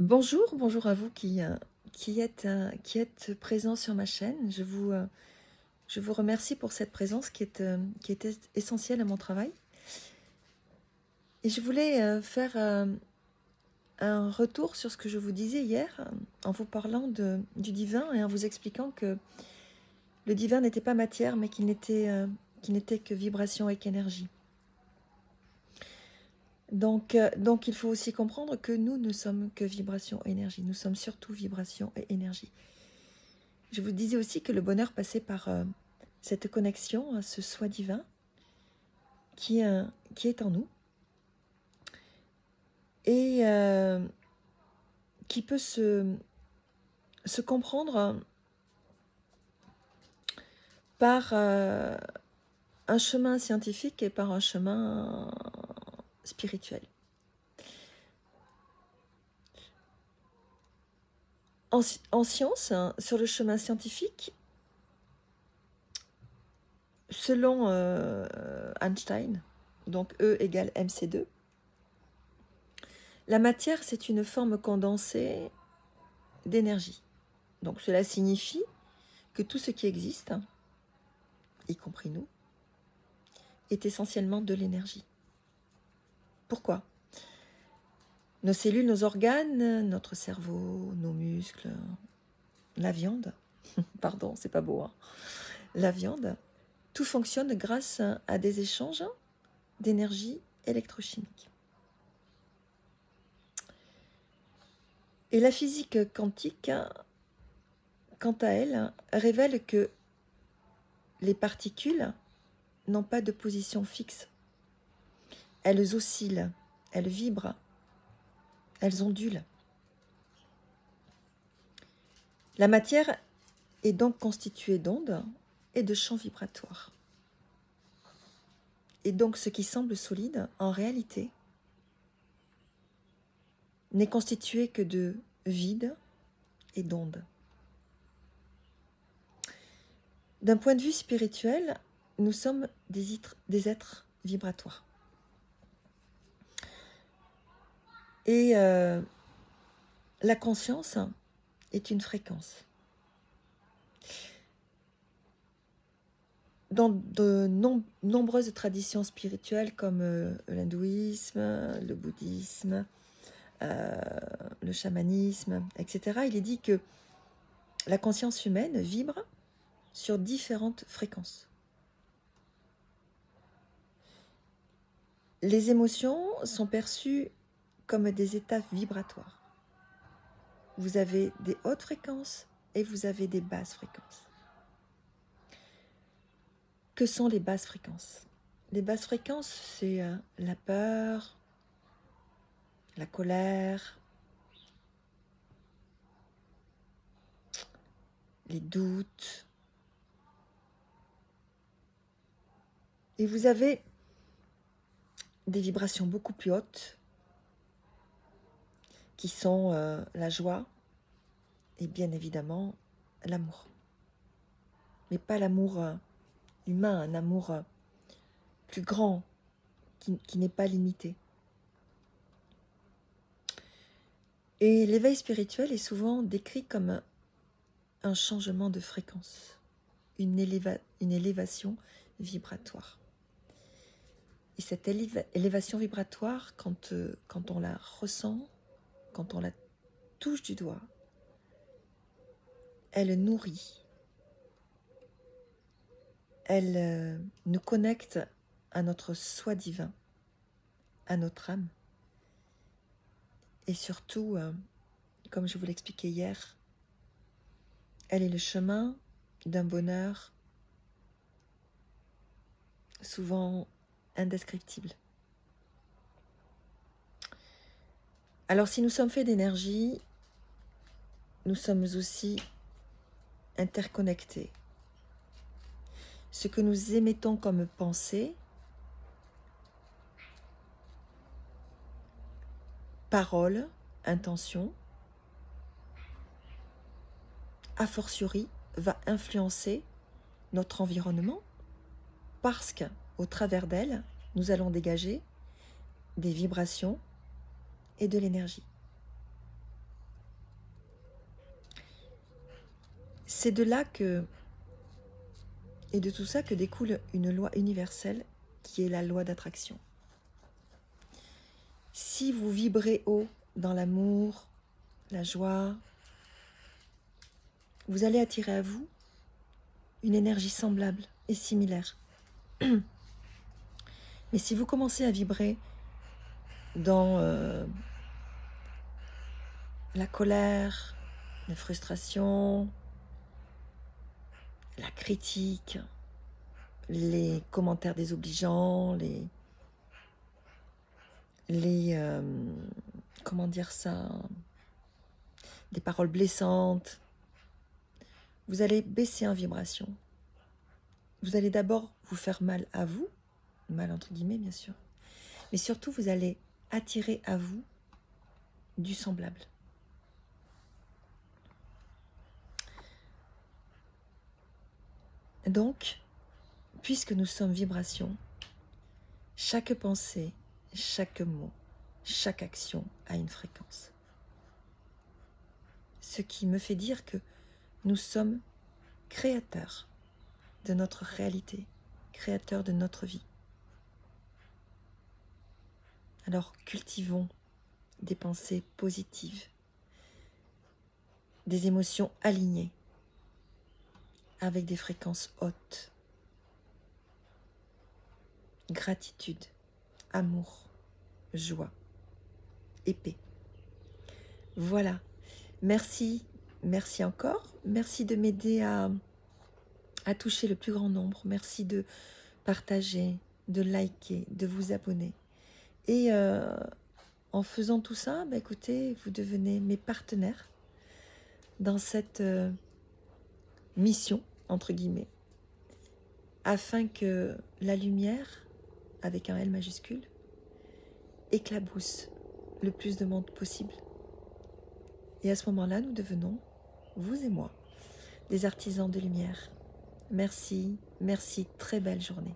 Bonjour à vous qui êtes présents sur ma chaîne. Je vous remercie pour cette présence qui est essentielle à mon travail. Et je voulais faire un retour sur ce que je vous disais hier en vous parlant du divin et en vous expliquant que le divin n'était pas matière, mais qu'il n'était que vibration et qu'énergie. Donc il faut aussi comprendre que nous ne sommes que vibration et énergie. Nous sommes surtout vibration et énergie. Je vous disais aussi que le bonheur passait par cette connexion à ce soi divin qui est en nous et qui peut se comprendre par un chemin scientifique et par un chemin spirituel. En science, sur le chemin scientifique, selon Einstein, donc E égale mc2, la matière, c'est une forme condensée d'énergie. Donc cela signifie que tout ce qui existe, y compris nous, est essentiellement de l'énergie. Pourquoi ? Nos cellules, nos organes, notre cerveau, nos muscles, la viande, pardon, c'est pas beau, hein, la viande, tout fonctionne grâce à des échanges d'énergie électrochimique. Et la physique quantique, quant à elle, révèle que les particules n'ont pas de position fixe. Elles oscillent, elles vibrent, elles ondulent. La matière est donc constituée d'ondes et de champs vibratoires. Et donc ce qui semble solide, en réalité, n'est constitué que de vide et d'ondes. D'un point de vue spirituel, nous sommes des êtres vibratoires. Et la conscience est une fréquence. Dans de nombreuses traditions spirituelles comme l'hindouisme, le bouddhisme, le chamanisme, etc., il est dit que la conscience humaine vibre sur différentes fréquences. Les émotions sont perçues comme des états vibratoires. Vous avez des hautes fréquences et vous avez des basses fréquences. Que sont les basses fréquences ? Les basses fréquences, c'est la peur, la colère, les doutes. Et vous avez des vibrations beaucoup plus hautes qui sont la joie et bien évidemment l'amour. Mais pas l'amour humain, un amour plus grand, qui n'est pas limité. Et l'éveil spirituel est souvent décrit comme un changement de fréquence, une élévation vibratoire. Et cette élévation vibratoire, quand on la ressent, quand on la touche du doigt, elle nourrit, elle nous connecte à notre soi divin, à notre âme. Et surtout, comme je vous l'expliquais hier, elle est le chemin d'un bonheur souvent indescriptible. Alors si nous sommes faits d'énergie, nous sommes aussi interconnectés. Ce que nous émettons comme pensée, parole, intention, a fortiori, va influencer notre environnement parce qu'au travers d'elle, nous allons dégager des vibrations et de l'énergie. c'est de là que, et de tout ça que découle une loi universelle qui est la loi d'attraction. Si vous vibrez haut dans l'amour, la joie, vous allez attirer à vous une énergie semblable et similaire. Mais si vous commencez à vibrer dans la colère, la frustration, la critique, les commentaires désobligeants, comment dire ça, des paroles blessantes, vous allez baisser en vibration. Vous allez d'abord vous faire mal à vous, mal entre guillemets bien sûr, mais surtout vous allez attirer à vous du semblable. Donc, puisque nous sommes vibration, chaque pensée, chaque mot, chaque action a une fréquence. Ce qui me fait dire que nous sommes créateurs de notre réalité, créateurs de notre vie. Alors cultivons des pensées positives, des émotions alignées, avec des fréquences hautes. Gratitude, amour, joie et paix. Voilà. Merci, merci encore. Merci de m'aider à toucher le plus grand nombre. Merci de partager, de liker, de vous abonner. Et en faisant tout ça, écoutez, vous devenez mes partenaires dans cette mission, entre guillemets, afin que la lumière, avec un L majuscule, éclabousse le plus de monde possible. Et à ce moment-là, nous devenons, vous et moi, des artisans de lumière. Merci, merci, très belle journée.